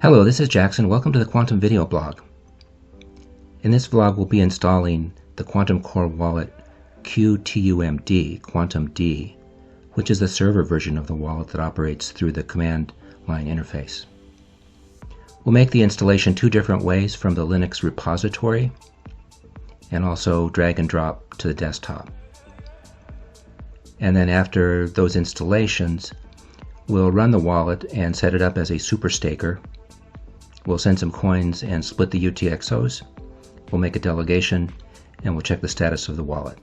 Hello, this is Jackson. Welcome to the Qtum video blog. In this vlog, we'll be installing the Qtum Core wallet qtumd, which is the server version of the wallet that operates through the command line interface. We'll make the installation two different ways, from the Linux repository and also drag and drop to the desktop. And then after those installations, we'll run the wallet and set it up as a super staker. We'll send some coins and split the UTXOs. We'll make a delegation and we'll check the status of the wallet.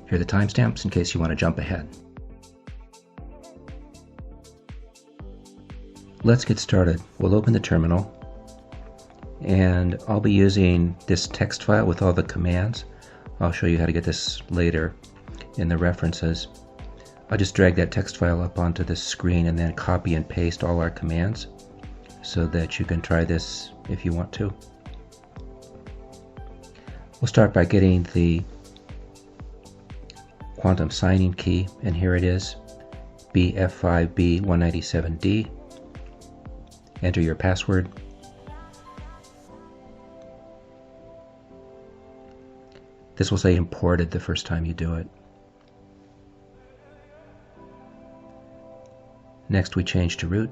Here are the timestamps in case you want to jump ahead. Let's get started. We'll open the terminal and I'll be using this text file with all the commands. I'll show you how to get this later in the references. I'll just drag that text file up onto the screen and then copy and paste all our commands so that you can try this if you want to. We'll start by getting the Qtum signing key, and here it is, BF5B197D. Enter your password. This will say imported the first time you do it. Next, we change to root.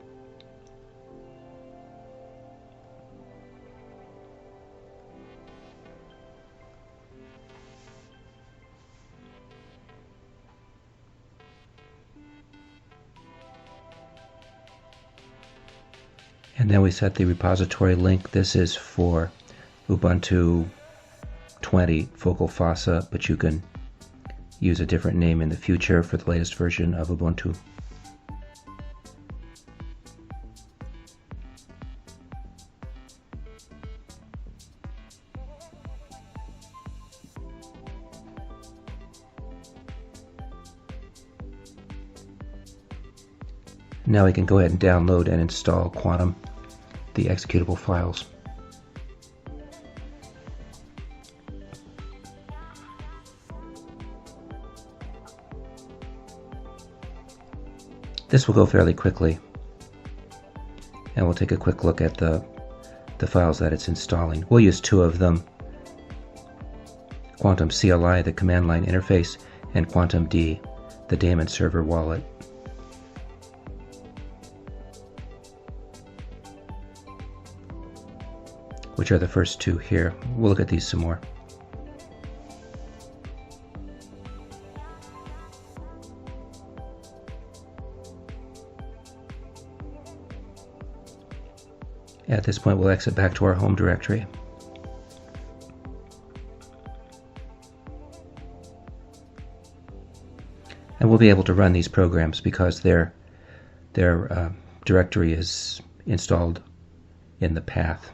And then we set the repository link. This is for Ubuntu 20 Focal Fossa, but you can use a different name in the future for the latest version of Ubuntu. Now we can go ahead and download and install Qtum, the executable files. This will go fairly quickly, and we'll take a quick look at the files that it's installing. We'll use two of them, Qtum CLI, the command line interface, and qtumd, the daemon server wallet. Which are the first two here. We'll look at these some more. At this point, we'll exit back to our home directory. And we'll be able to run these programs because their directory is installed in the path.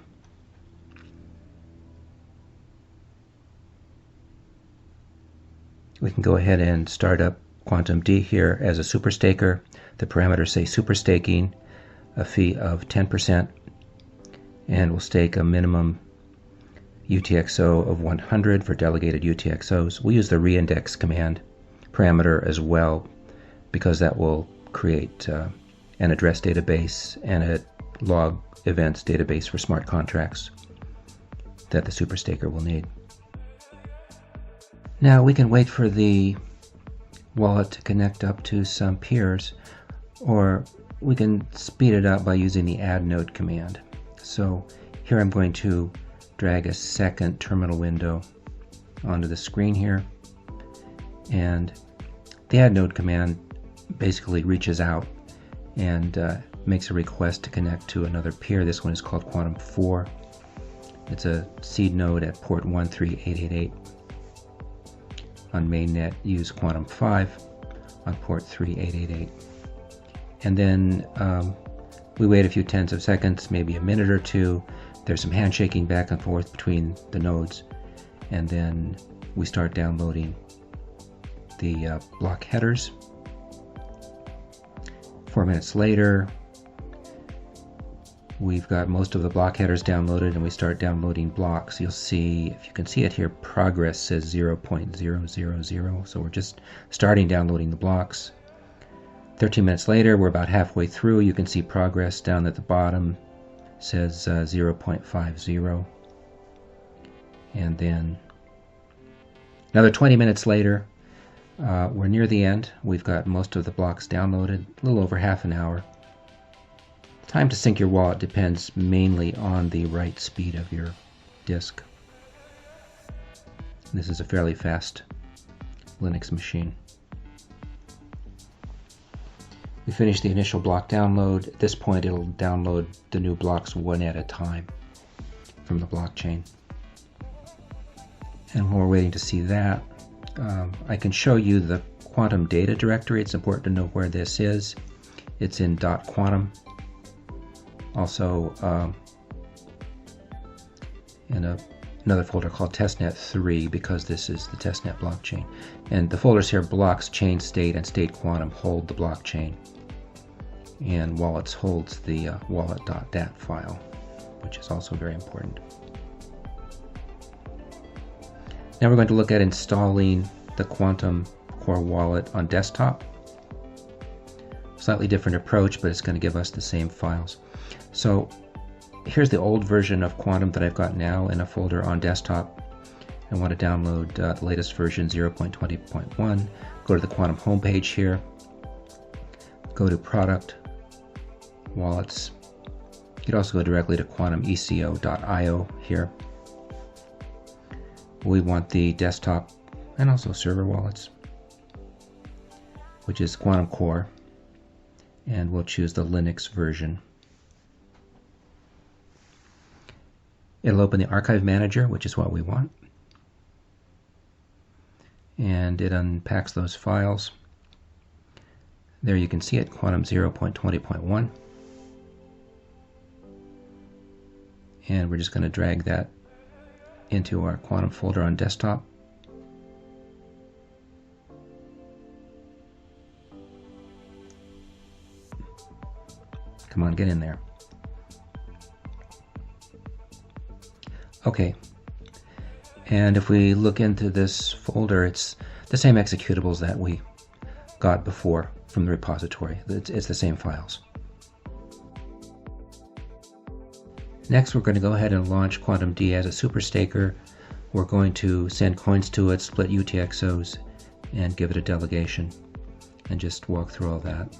We can go ahead and start up qtumd here as a super staker. The parameters say super staking, a fee of 10%, and we'll stake a minimum UTXO of 100 for delegated UTXOs. We'll use the reindex command parameter as well, because that will create an address database and a log events database for smart contracts that the super staker will need. Now we can wait for the wallet to connect up to some peers, or we can speed it up by using the add node command. So here I'm going to drag a second terminal window onto the screen here, and the add node command basically reaches out and makes a request to connect to another peer. This one is called Qtum 4. It's a seed node at port 13888. On mainnet, use Qtum 5 on port 3888. And then we wait a few tens of seconds, maybe a minute or two. There's some handshaking back and forth between the nodes, and then we start downloading the block headers. 4 minutes later, we've got most of the block headers downloaded, and we start downloading blocks. You'll see, if you can see it here, progress says 0.000, so we're just starting downloading the blocks. 13 minutes later, we're about halfway through. You can see progress down at the bottom. It says 0.50. And then another 20 minutes later, we're near the end. We've got most of the blocks downloaded, a little over half an hour. Time to sync your wallet depends mainly on the write speed of your disk. This is a fairly fast Linux machine. We finished the initial block download. At this point, it'll download the new blocks one at a time from the blockchain. And while we're waiting to see that, I can show you the Qtum data directory. It's important to know where this is. It's in .qtum. Also in another folder called testnet3, because this is the testnet blockchain. And the folders here, blocks, chain state, and state quantum, hold the blockchain. And wallets holds the wallet.dat file, which is also very important. Now we're going to look at installing the Qtum Core wallet on desktop. Slightly different approach, but it's going to give us the same files. So here's the old version of Qtum that I've got now in a folder on desktop. I want to download the latest version 0.20.1. Go to the Qtum homepage here. Go to Product, Wallets. You could also go directly to qtumeco.io here. We want the desktop and also server wallets, which is Qtum Core, and we'll choose the Linux version. It'll open the Archive Manager, which is what we want, and it unpacks those files. There you can see it, Qtum 0.20.1, and we're just going to drag that into our Qtum folder on desktop. Come on, get in there. Okay, and if we look into this folder, it's the same executables that we got before from the repository. It's the same files. Next, we're going to go ahead and launch qtumd as a super staker. We're going to send coins to it, split UTXOs, and give it a delegation, and just walk through all that.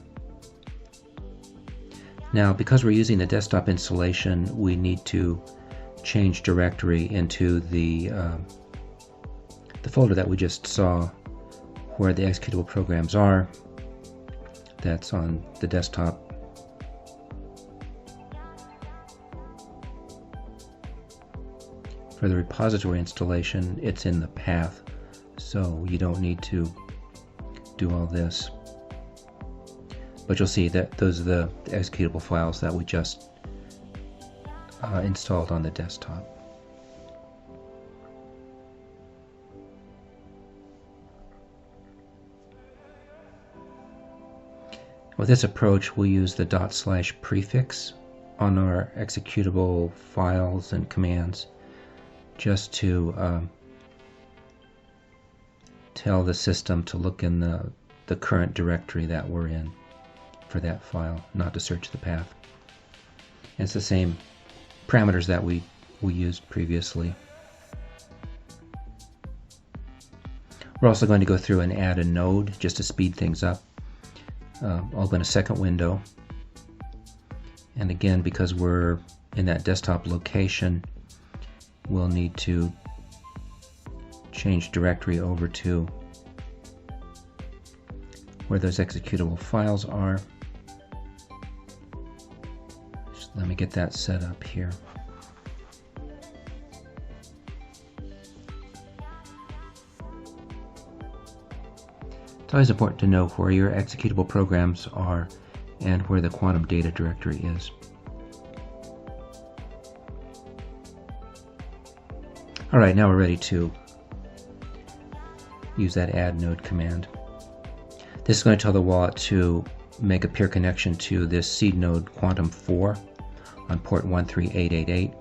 Now, because we're using the desktop installation, we need to change directory into the folder that we just saw, where the executable programs are. That's on the desktop. For the repository installation, it's in the path, so you don't need to do all this. But you'll see that those are the executable files that we just installed on the desktop. With this approach, we'll use the / prefix on our executable files and commands, just to tell the system to look in the current directory that we're in for that file, not to search the path. And it's the same parameters that we used previously. We're also going to go through and add a node just to speed things up. I'll open a second window, and again, because we're in that desktop location, we'll need to change directory over to where those executable files are. Just let me get that set up here. It's always important to know where your executable programs are and where the Qtum data directory is. Alright, now we're ready to use that add node command. This is going to tell the wallet to make a peer connection to this seed node Qtum 4 on port 13888.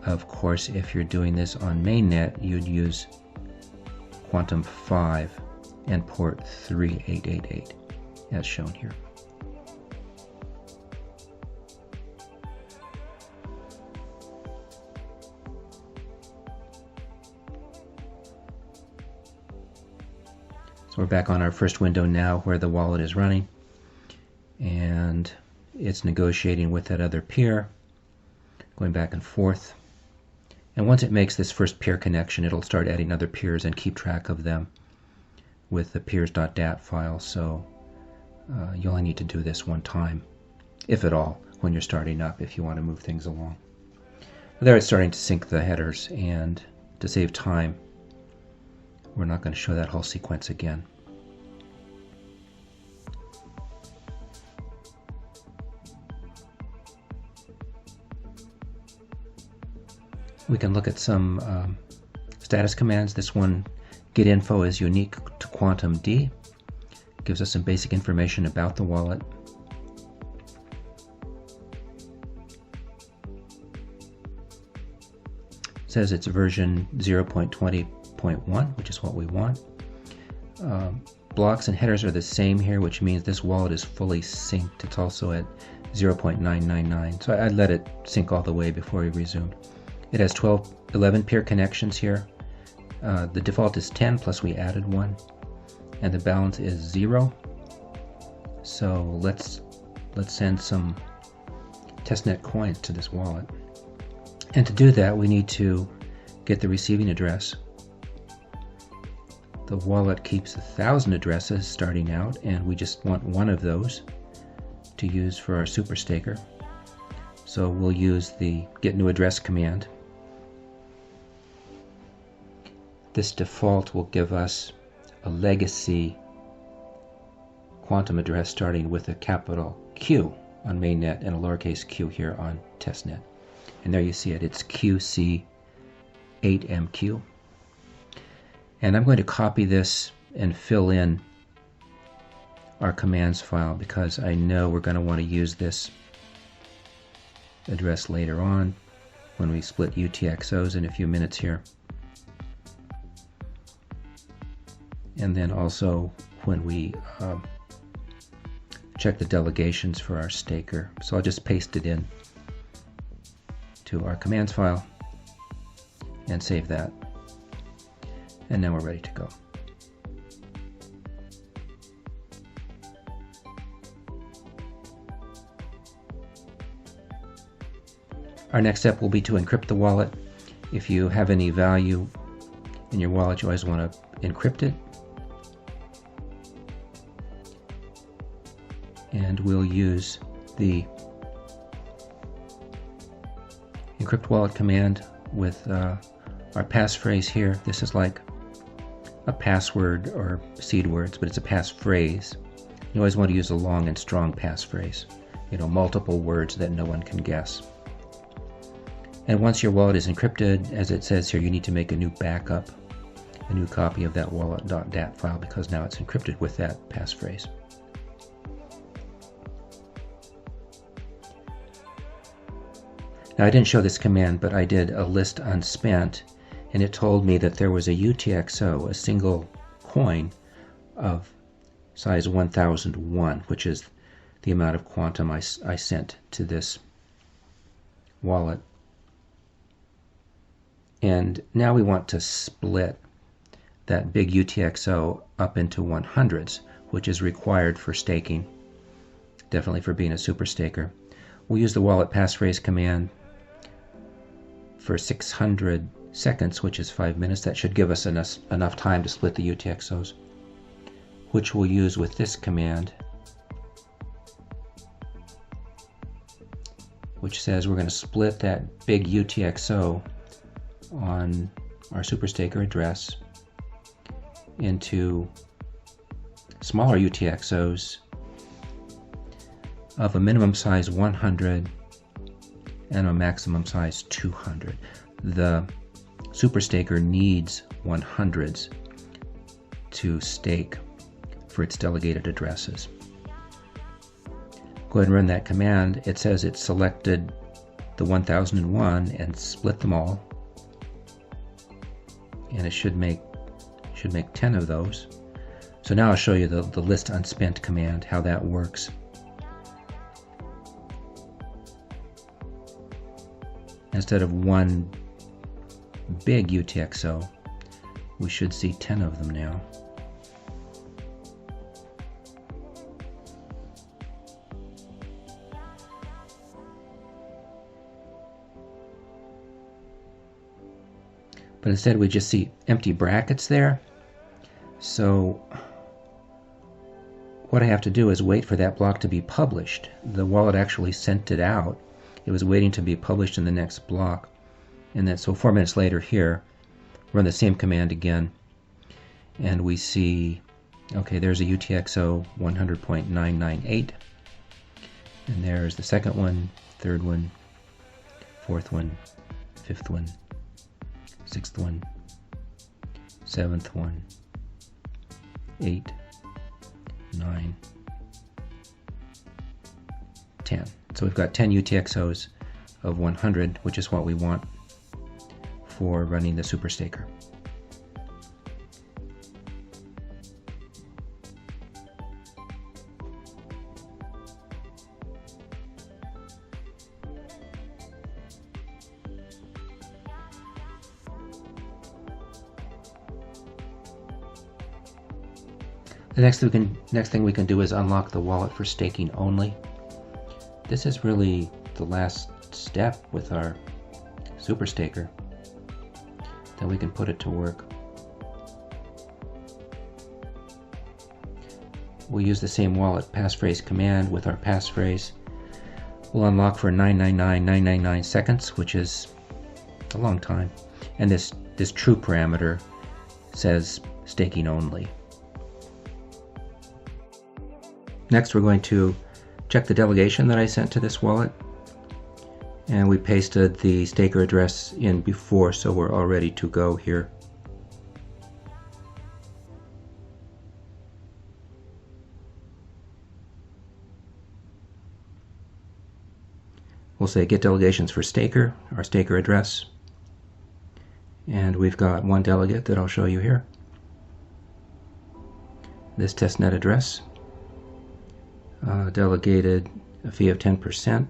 Of course, if you're doing this on mainnet, you'd use Qtum 5 and port 3888. as shown here. So we're back on our first window now where the wallet is running, and it's negotiating with that other peer, going back and forth. And once it makes this first peer connection, it'll start adding other peers and keep track of them with the peers.dat file. So you only need to do this one time, if at all, when you're starting up, if you want to move things along. There it's starting to sync the headers, and to save time, we're not going to show that whole sequence again. We can look at some status commands. This one, get info, is unique to qtumd. Gives us some basic information about the wallet. Says it's version 0.20.1, which is what we want. Blocks and headers are the same here, which means this wallet is fully synced. It's also at 0.999, so I'd let it sync all the way before we resume. It has 11 peer connections here. The default is 10, plus we added one, and the balance is 0. So let's send some testnet coins to this wallet. And to do that, we need to get the receiving address. The wallet keeps 1,000 addresses starting out, and we just want one of those to use for our super staker. So we'll use the get new address command. This default will give us a legacy quantum address starting with a capital Q on mainnet and a lowercase q here on testnet. And there you see it, it's QC8MQ. And I'm going to copy this and fill in our commands file because I know we're going to want to use this address later on when we split UTXOs in a few minutes here. And then also when we check the delegations for our staker. So I'll just paste it in to our commands file and save that. And now we're ready to go. Our next step will be to encrypt the wallet. If you have any value in your wallet, you always want to encrypt it. And we'll use the encrypt wallet command with our passphrase here. This is like a password or seed words, but it's a passphrase. You always want to use a long and strong passphrase, multiple words that no one can guess. And once your wallet is encrypted, as it says here, you need to make a new backup, a new copy of that wallet.dat file, because now it's encrypted with that passphrase. Now I didn't show this command, but I did a list unspent, and it told me that there was a UTXO, a single coin of size 1001, which is the amount of quantum I sent to this wallet. And now we want to split that big UTXO up into 100s, which is required for staking, definitely for being a super staker. We'll use the wallet passphrase command for 600 seconds, which is 5 minutes. That should give us enough time to split the UTXOs, which we'll use with this command, which says we're going to split that big UTXO on our super staker address into smaller UTXOs of a minimum size 100 and a maximum size 200. The super staker needs 100s to stake for its delegated addresses. Go ahead and run that command. It says it selected the 1001 and split them all, and it should make 10 of those. So now I'll show you the list unspent command, how that works. Instead of one big UTXO, we should see 10 of them now. But instead we just see empty brackets there. So what I have to do is wait for that block to be published. The wallet actually sent it out. It was waiting to be published in the next block. And then so 4 minutes later here, run the same command again. And we see, okay, there's a UTXO 100.998. And there's the second one, third one, fourth one, fifth one, sixth one, seventh one, 8, 9, 10. So we've got 10 UTXOs of 100, which is what we want for running the super staker. The next thing we can do is unlock the wallet for staking only. This is really the last step with our super staker. Then we can put it to work. We'll use the same wallet passphrase command with our passphrase. We'll unlock for 999,999 seconds, which is a long time. And this true parameter says staking only. Next, we're going to check the delegation that I sent to this wallet. And we pasted the staker address in before, so we're all ready to go here. We'll say get delegations for staker, our staker address. And we've got one delegate that I'll show you here. This testnet address. Delegated a fee of 10%.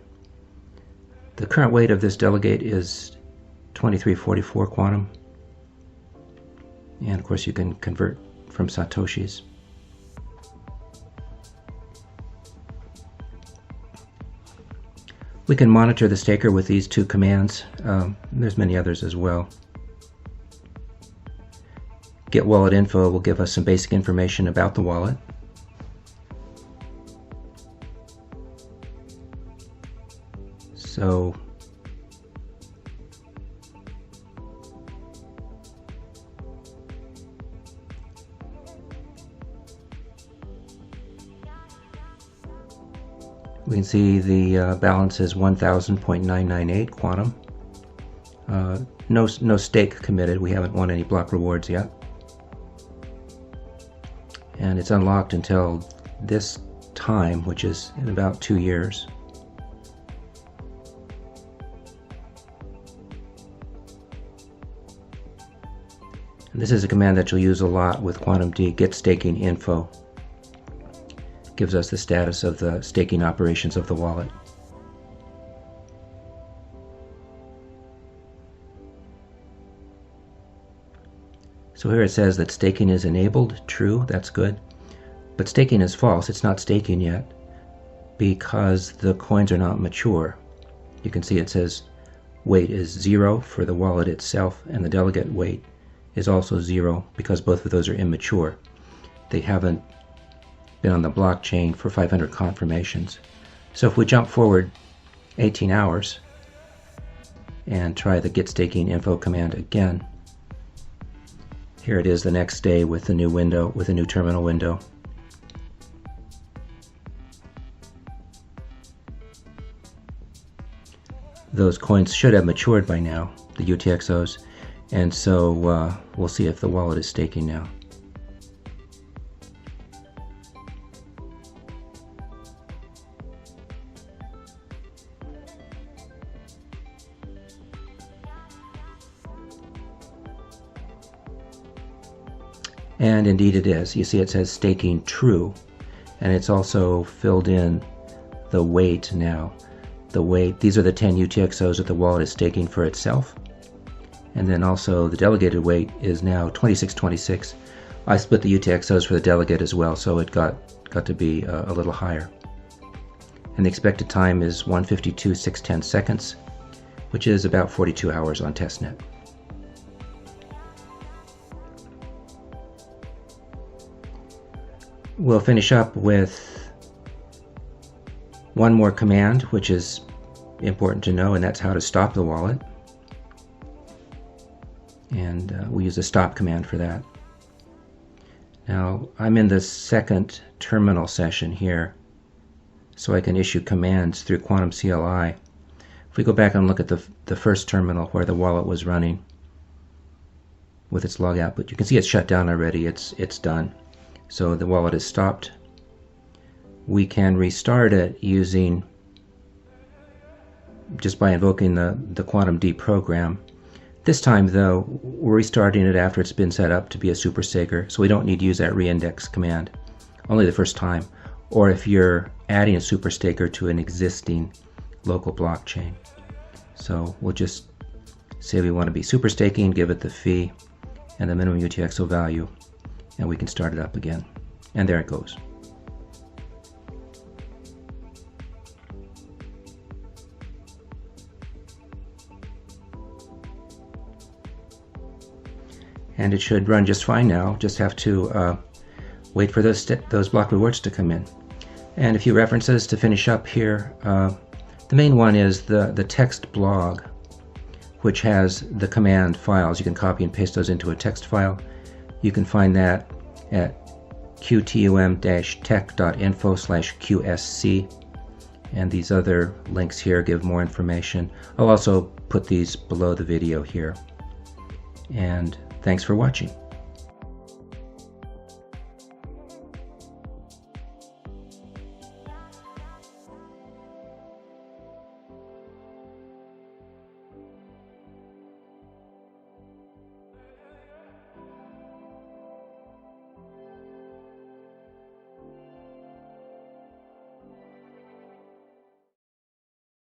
The current weight of this delegate is 2344 Qtum. And of course you can convert from Satoshis. We can monitor the staker with these two commands. There's many others as well. Get wallet info will give us some basic information about the wallet. So we can see the balance is 1000.998 Qtum. No stake committed. We haven't won any block rewards yet. And it's unlocked until this time, which is in about 2 years. And this is a command that you'll use a lot with qtumd, get staking info. Gives us the status of the staking operations of the wallet. So here it says that staking is enabled, true, that's good. But staking is false, it's not staking yet because the coins are not mature. You can see it says weight is 0 for the wallet itself, and the delegate weight is also 0 because both of those are immature. They haven't been on the blockchain for 500 confirmations. So if we jump forward 18 hours and try the get staking info command again, here it is the next day with the new window, with a new terminal window. Those coins should have matured by now, the UTXOs, and so we'll see if the wallet is staking now. And indeed it is. You see it says staking true, and it's also filled in the weight now. The weight, these are the 10 UTXOs that the wallet is staking for itself. And then also the delegated weight is now 2626. I split the UTXOs for the delegate as well, so it got to be a little higher. And the expected time is 1:52.610 seconds, which is about 42 hours on testnet. We'll finish up with one more command, which is important to know, and that's how to stop the wallet. And we use the stop command for that. Now, I'm in the second terminal session here, so I can issue commands through Qtum CLI. If we go back and look at the first terminal where the wallet was running with its log output, you can see it's shut down already. It's done. So the wallet is stopped. We can restart it using, just by invoking the qtumd program. This time though, we're restarting it after it's been set up to be a super staker, so we don't need to use that reindex command, only the first time, or if you're adding a super staker to an existing local blockchain. So we'll just say we want to be super staking, give it the fee and the minimum UTXO value, and we can start it up again. And there it goes. And it should run just fine now. Just have to wait for those block rewards to come in. And a few references to finish up here. The main one is the text blog, which has the command files. You can copy and paste those into a text file. You can find that at qtum-tech.info/QSC. And these other links here give more information. I'll also put these below the video here. And thanks for watching.